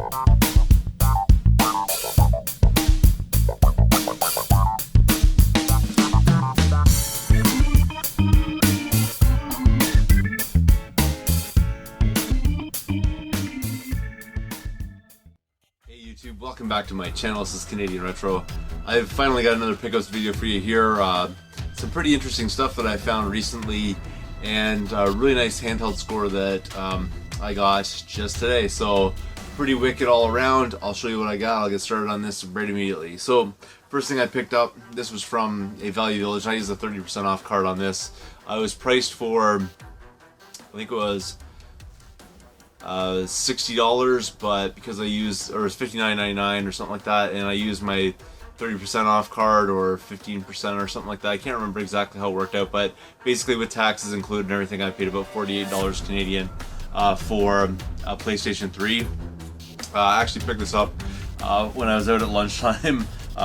YouTube, welcome back to my channel. This is Canadian Retro. I've finally got another pickups video for you here. Some pretty interesting stuff that I found recently, and a really nice handheld score that I got just today. So pretty wicked all around. I'll show you what I got. I'll get started on this right immediately. So first thing I picked up, this was from a Value Village. I used a 30% off card on this. I was priced for, I think it was $60, but because I used, or it was $59.99 or something like that, and I used my 30% off card or 15% or something like that. I can't remember exactly how it worked out, but basically with taxes included and everything, I paid about $48 Canadian for a PlayStation 3. I actually picked this up when I was out at lunchtime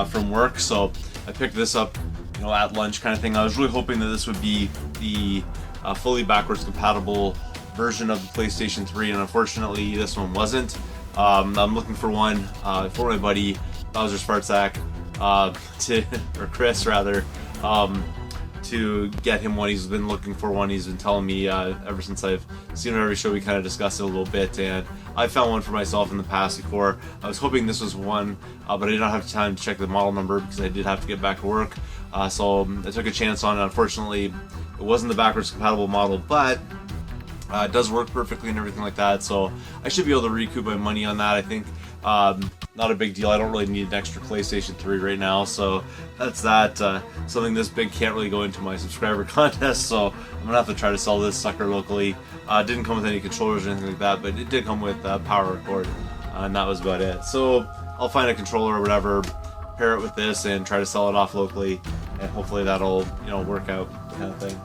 from work, so I picked this up, you know, at lunch kind of thing. I was really hoping that this would be the fully backwards compatible version of the PlayStation 3, and unfortunately this one wasn't. I'm looking for one for my buddy Bowser Spartzak, or Chris rather, to get him one. He's been looking for one. He's been telling me ever since I've seen him every show. We kind of discussed it a little bit, and I found one for myself in the past before. I was hoping this was one, but I did not have time to check the model number because I did have to get back to work. So I took a chance on it. Unfortunately, it wasn't the backwards compatible model, but it does work perfectly and everything like that, so I should be able to recoup my money on that, I think. Not a big deal. I don't really need an extra PlayStation 3 right now, so that's that. Something this big can't really go into my subscriber contest, so I'm gonna have to try to sell this sucker locally. It didn't come with any controllers or anything like that, but it did come with power cord, and that was about it. So I'll find a controller or whatever, pair it with this, and try to sell it off locally, and hopefully that'll, you know, work out, kind of thing.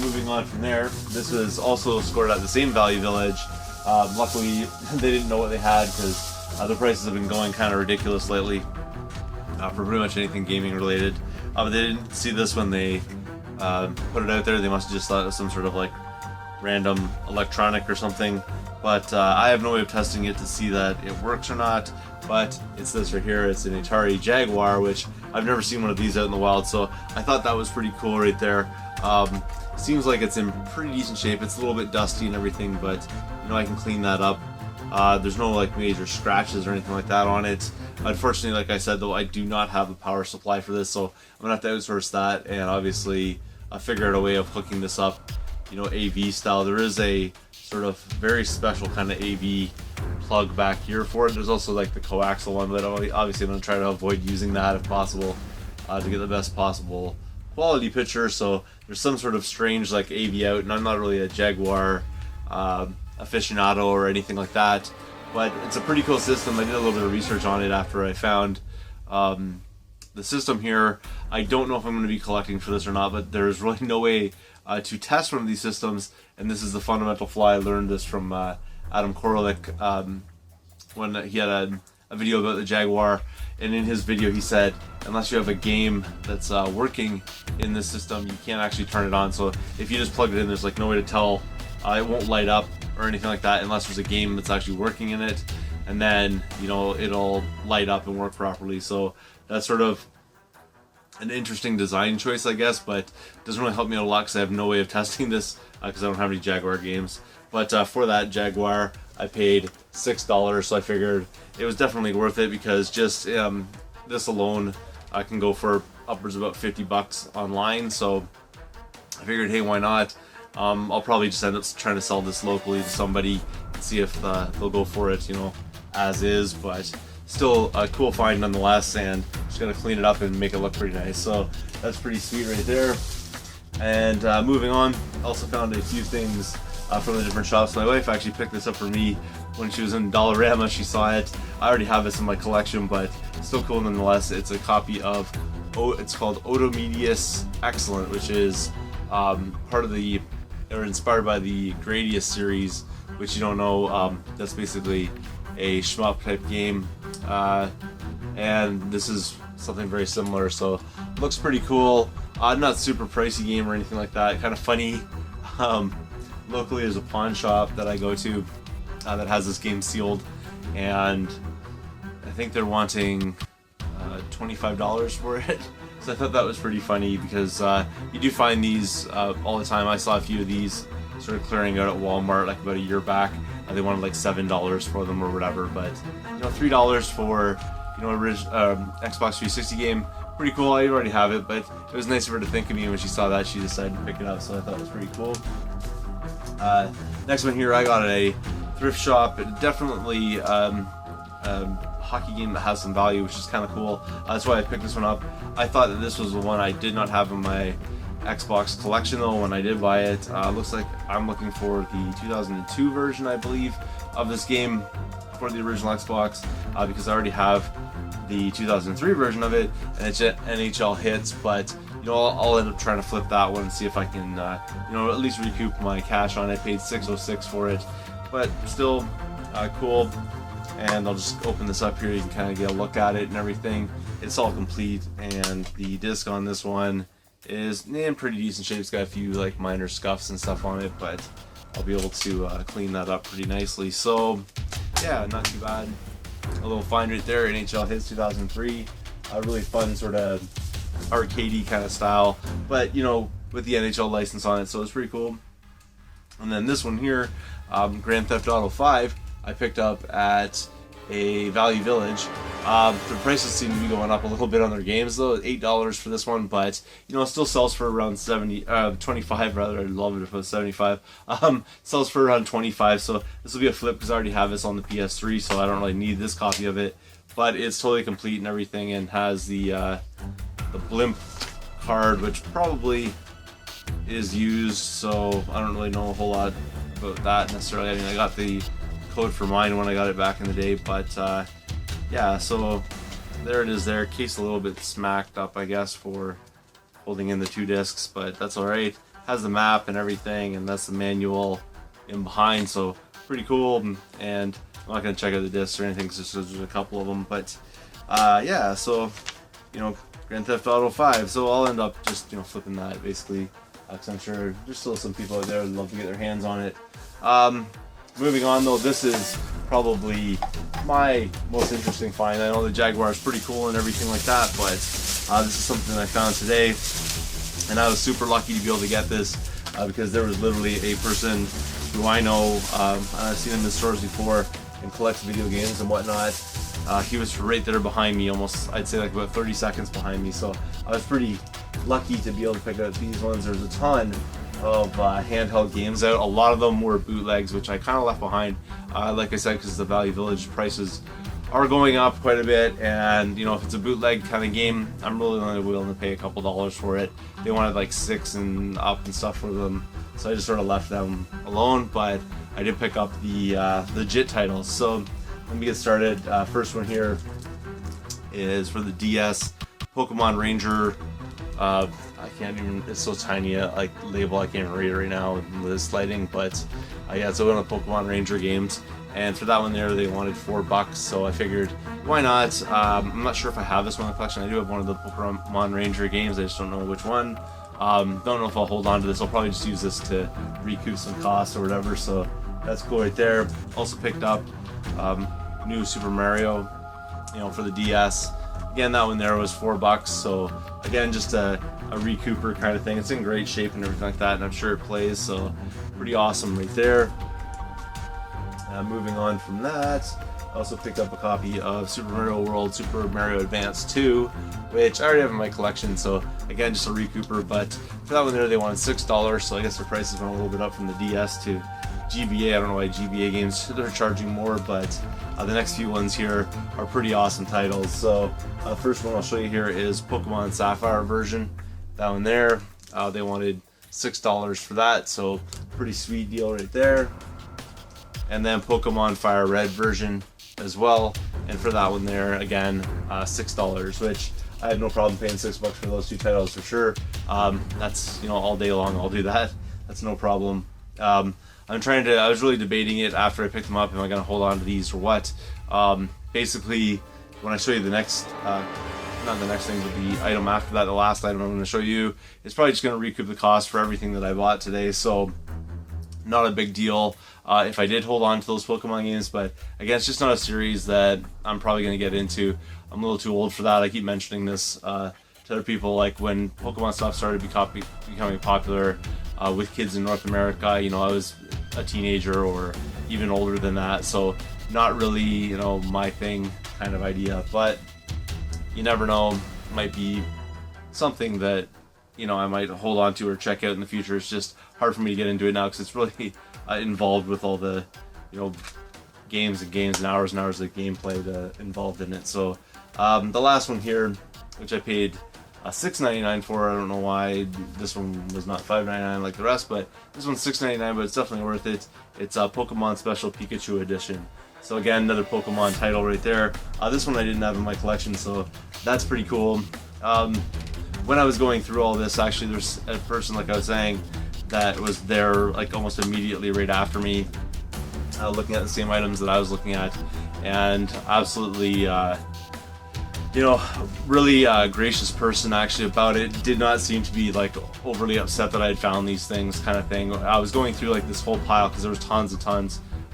Moving on from there, this was also scored at the same Value Village. Luckily, they didn't know what they had because the prices have been going kind of ridiculous lately for pretty much anything gaming related. But they didn't see this when they put it out there. They must have just thought it was some sort of like random electronic or something. But I have no way of testing it to see that it works or not. But it's this right here. It's an Atari Jaguar, which I've never seen one of these out in the wild. So I thought that was pretty cool right there. Seems like it's in pretty decent shape. It's a little bit dusty and everything, but you know, I can clean that up. There's no like major scratches or anything like that on it. Unfortunately, like I said though, I do not have the power supply for this, so I'm gonna have to outsource that and obviously figure out a way of hooking this up, you know, AV style. There is a sort of very special kind of AV plug back here for it. There's also like the coaxial one, but obviously I'm gonna try to avoid using that if possible to get the best possible quality picture. So there's some sort of strange like AV out, and I'm not really a Jaguar aficionado or anything like that, but it's a pretty cool system. I did a little bit of research on it after I found the system here. I don't know if I'm going to be collecting for this or not, but there's really no way to test one of these systems, and this is the fundamental flaw. I learned this from Adam Koralik when he had a video about the Jaguar, and in his video he said unless you have a game that's working in this system, you can't actually turn it on. So if you just plug it in, there's like no way to tell. It won't light up or anything like that unless there's a game that's actually working in it, and then, you know, it'll light up and work properly. So that's sort of an interesting design choice, I guess, but it doesn't really help me out a lot because I have no way of testing this because I don't have any Jaguar games. But for that Jaguar, I paid $6, so I figured it was definitely worth it because just this alone I can go for upwards of about 50 bucks online. So I figured, hey, why not? I'll probably just end up trying to sell this locally to somebody and see if they'll go for it, you know, as is. But still a cool find nonetheless, and just gotta clean it up and make it look pretty nice. So that's pretty sweet right there. And moving on, also found a few things from the different shops. My wife actually picked this up for me when she was in Dollarama. She saw it. I already have this in my collection, but still cool nonetheless. It's a copy of, it's called Odomedius Excellent, which is part of the, or inspired by the Gradius series, which you don't know, that's basically a shmup type game, and this is something very similar, so it looks pretty cool. Not super pricey game or anything like that, kind of funny. Locally there's a pawn shop that I go to that has this game sealed, and I think they're wanting $25 for it. So I thought that was pretty funny because you do find these all the time. I saw a few of these sort of clearing out at Walmart like about a year back. They wanted like $7 for them or whatever, but you know, $3 for Xbox 360 game, pretty cool. I already have it, but it was nice of her to think of me when she saw that. She decided to pick it up, so I thought it was pretty cool. Next one here, I got at a thrift shop. It definitely hockey game that has some value, which is kind of cool. That's why I picked this one up. I thought that this was the one I did not have in my Xbox collection though when I did buy it. Looks like I'm looking for the 2002 version, I believe, of this game for the original Xbox, because I already have the 2003 version of it, and it's NHL Hits, but you know, I'll end up trying to flip that one and see if I can you know, at least recoup my cash on it. Paid $6.06 for it, but still cool. And I'll just open this up here, you can kind of get a look at it and everything. It's all complete, and the disc on this one is in pretty decent shape. It's got a few like minor scuffs and stuff on it, but I'll be able to clean that up pretty nicely. So yeah, not too bad. A little find right there, NHL Hits 2003. A really fun sort of arcadey kind of style, but you know, with the NHL license on it, so it's pretty cool. And then this one here, Grand Theft Auto 5, I picked up at a Value Village. The prices seem to be going up a little bit on their games though. $8 for this one, but you know, it still sells for around 25 rather. I'd love it if it was 75. Sells for around 25, so this will be a flip because I already have this on the PS3, so I don't really need this copy of it. But it's totally complete and everything, and has the blimp card, which probably is used, so I don't really know a whole lot about that necessarily. I mean, I got the code for mine when I got it back in the day, but yeah, so there it is there. Case a little bit smacked up, I guess, for holding in the two discs, but that's alright. Has the map and everything, and that's the manual in behind, so pretty cool. And I'm not going to check out the discs or anything because there's a couple of them, but yeah, so you know, Grand Theft Auto 5, so I'll end up just, you know, flipping that basically, because I'm sure there's still some people out there who'd love to get their hands on it. Moving on though, this is probably my most interesting find. I know the Jaguar is pretty cool and everything like that, but this is something I found today, and I was super lucky to be able to get this because there was literally a person who I know, I've seen him in stores before and collects video games and whatnot. He was right there behind me, almost, I'd say like about 30 seconds behind me, so I was pretty lucky to be able to pick out these ones. There's a ton of handheld games out. A lot of them were bootlegs, which I kind of left behind, like I said, because the Value Village prices are going up quite a bit, and you know, if it's a bootleg kind of game, I'm really only willing to pay a couple dollars for it. They wanted like $6 and up and stuff for them, so I just sort of left them alone, but I did pick up the legit titles. So let me get started. First one here is for the DS, Pokemon Ranger. I can't even, it's so tiny, like label, I can't even read it right now with this lighting, but yeah, it's one of the Pokemon Ranger games, and for that one there they wanted $4, so I figured why not. I'm not sure if I have this one in the collection. I do have one of the Pokemon Ranger games, I just don't know which one. Don't know if I'll hold on to this. I'll probably just use this to recoup some costs or whatever, so that's cool right there. Also picked up new Super Mario, you know, for the DS. Again, that one there was $4, so again, just a recouper kind of thing. It's in great shape and everything like that, and I'm sure it plays, so pretty awesome right there. Moving on from that, I also picked up a copy of Super Mario World, Super Mario Advance 2, which I already have in my collection, so again, just a recouper, but for that one there, they wanted $6, so I guess the prices went a little bit up from the DS to GBA. I don't know why GBA games, they're charging more, but the next few ones here are pretty awesome titles. So first one I'll show you here is Pokemon Sapphire version. That one there, they wanted $6 for that, so pretty sweet deal right there. And then Pokemon Fire Red version as well, and for that one there, again, $6, which I have no problem paying $6 for those two titles for sure. That's, you know, all day long I'll do that. That's no problem. I was really debating it after I picked them up. Am I going to hold on to these or what? Basically, when I show you the next, not the next thing, but the item after that, the last item I'm going to show you, is probably just going to recoup the cost for everything that I bought today. So not a big deal if I did hold on to those Pokemon games, but again, it's just not a series that I'm probably going to get into. I'm a little too old for that. I keep mentioning this to other people, like when Pokemon stuff started becoming popular with kids in North America. You know, I was a teenager or even older than that, so not really, you know, my thing kind of idea, but you never know, might be something that, you know, I might hold on to or check out in the future. It's just hard for me to get into it now because it's really involved with all the, you know, games and hours of gameplay involved in it. So the last one here, which I paid $6.99 for, I don't know why this one was not $5.99 like the rest, but this one's $6.99, but it's definitely worth it. It's a Pokemon Special Pikachu Edition. So again, another Pokemon title right there. This one I didn't have in my collection, so that's pretty cool. When I was going through all this, actually there's a person, like I was saying, that was there like almost immediately right after me, looking at the same items that I was looking at, and absolutely you know, really gracious person actually about it. Did not seem to be like overly upset that I had found these things, kind of thing. I was going through like this whole pile because there was tons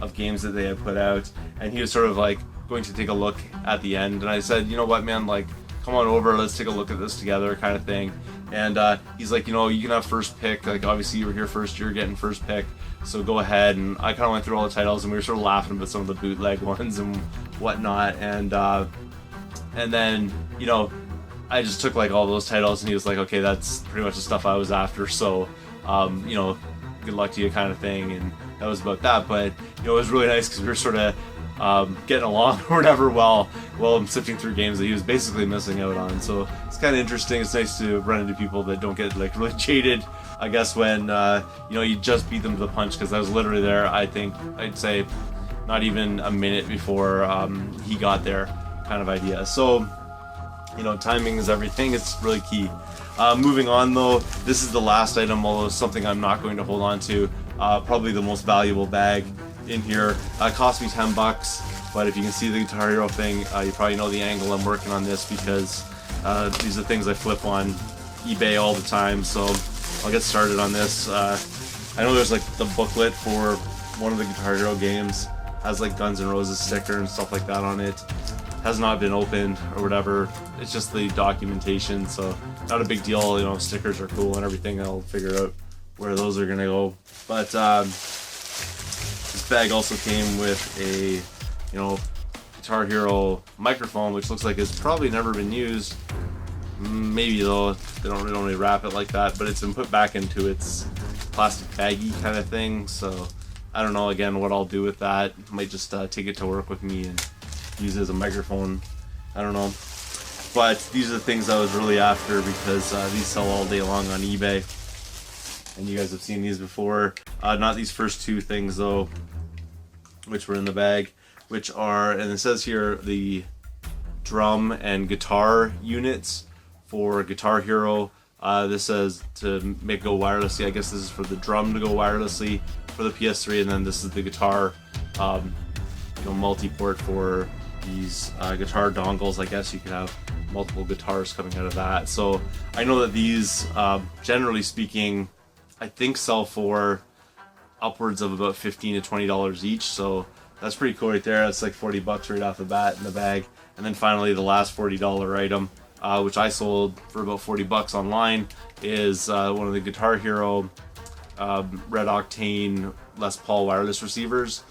of games that they had put out, and he was sort of like going to take a look at the end, and I said, you know what, man, like, come on over, let's take a look at this together, kind of thing. And he's like, you know, you can have first pick, like obviously you were here first, you're getting first pick, so go ahead. And I kind of went through all the titles, and we were sort of laughing about some of the bootleg ones and whatnot, and then, you know, I just took like all those titles, and he was like, okay, that's pretty much the stuff I was after, so you know, good luck to you, kind of thing. And that was about that. But you know, it was really nice because we were sort of getting along or whatever while I'm sifting through games that he was basically missing out on. So it's kind of interesting. It's nice to run into people that don't get like really jaded, I guess, when you know, you just beat them to the punch, because I was literally there, I think I'd say not even a minute before he got there, kind of idea. So, you know, timing is everything. It's really key. Moving on though, this is the last item, although something I'm not going to hold on to. Probably the most valuable bag in here. Cost me $10, but if you can see the Guitar Hero thing, you probably know the angle I'm working on this, because these are things I flip on eBay all the time. So I'll get started on this. I know there's like the booklet for one of the Guitar Hero games, has like Guns N' Roses sticker and stuff like that on it. Has not been opened or whatever. It's just the documentation, so not a big deal. You know, stickers are cool and everything. I'll figure out where those are gonna go. But this bag also came with a, you know, Guitar Hero microphone, which looks like it's probably never been used. Maybe though, they don't really wrap it like that, but it's been put back into its plastic baggie kind of thing. So I don't know, again, what I'll do with that. Might just take it to work with me and use it as a microphone. I don't know. But these are the things I was really after, because these sell all day long on eBay, and you guys have seen these before. Not these first two things though, which were in the bag, which are, and it says here, the drum and guitar units for Guitar Hero. This says to make it go wirelessly. I guess this is for the drum to go wirelessly for the PS3, and then this is the guitar, you know, multi-port for these guitar dongles. I guess you could have multiple guitars coming out of that. So I know that these, generally speaking, I think sell for upwards of about $15 to $20 each. So that's pretty cool right there. That's like $40 right off the bat in the bag. And then finally, the last $40 item, which I sold for about $40 online, is one of the Guitar Hero Red Octane Les Paul wireless receivers.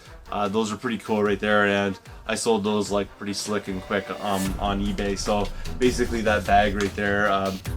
Those are pretty cool right there, and I sold those like pretty slick and quick on eBay. So basically that bag right there,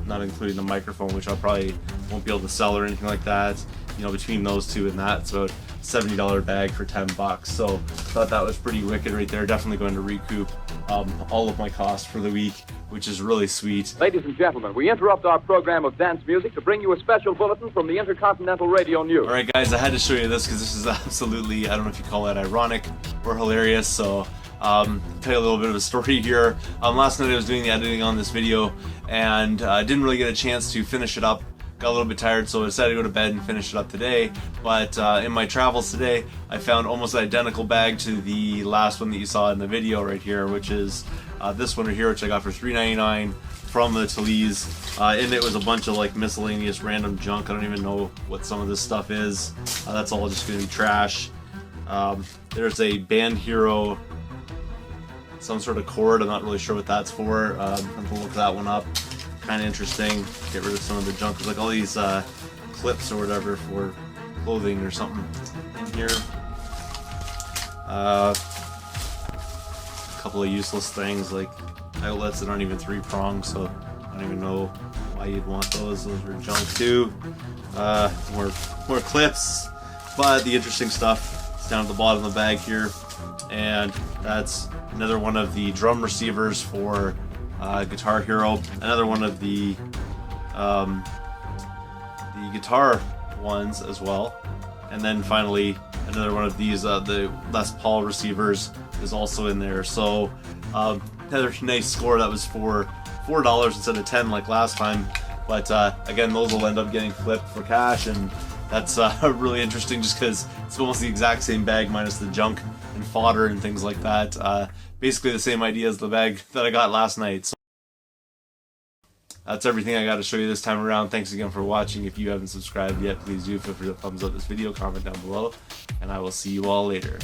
not including the microphone, which I probably won't be able to sell or anything like that, you know, between those two and that, it's about $70 bag for $10. So thought that was pretty wicked right there. Definitely going to recoup all of my costs for the week, which is really sweet. Ladies and gentlemen, we interrupt our program of dance music to bring you a special bulletin from the Intercontinental Radio News. Alright guys, I had to show you this because this is absolutely, I don't know if you call it ironic or hilarious. So tell you a little bit of a story here. Last night I was doing the editing on this video, and didn't really get a chance to finish it up. Got a little bit tired, so I decided to go to bed and finish it up today. But in my travels today, I found almost an identical bag to the last one that you saw in the video right here, which is this one right here, which I got for $3.99 from the Talese. In it was a bunch of like miscellaneous random junk. I don't even know what some of this stuff is. That's all just gonna be trash. There's a Band Hero, some sort of cord. I'm not really sure what that's for. I'm gonna look that one up. Kind of interesting. Get rid of some of the junk. There's like all these clips or whatever for clothing or something in here. A couple of useless things like outlets that aren't even 3-pronged, so I don't even know why you'd want those. Those are junk too. More clips, but the interesting stuff is down at the bottom of the bag here, and that's another one of the drum receivers for Guitar Hero. Another one of the guitar ones as well, and then finally another one of these the Les Paul receivers is also in there. So another nice score. That was for $4 instead of $10 like last time, but again, those will end up getting flipped for cash, and that's really interesting just because it's almost the exact same bag minus the junk and fodder and things like that. Basically the same idea as the bag that I got last night. So that's everything I got to show you this time around. Thanks again for watching. If you haven't subscribed yet, please do. Feel free to thumbs up this video, comment down below, and I will see you all later.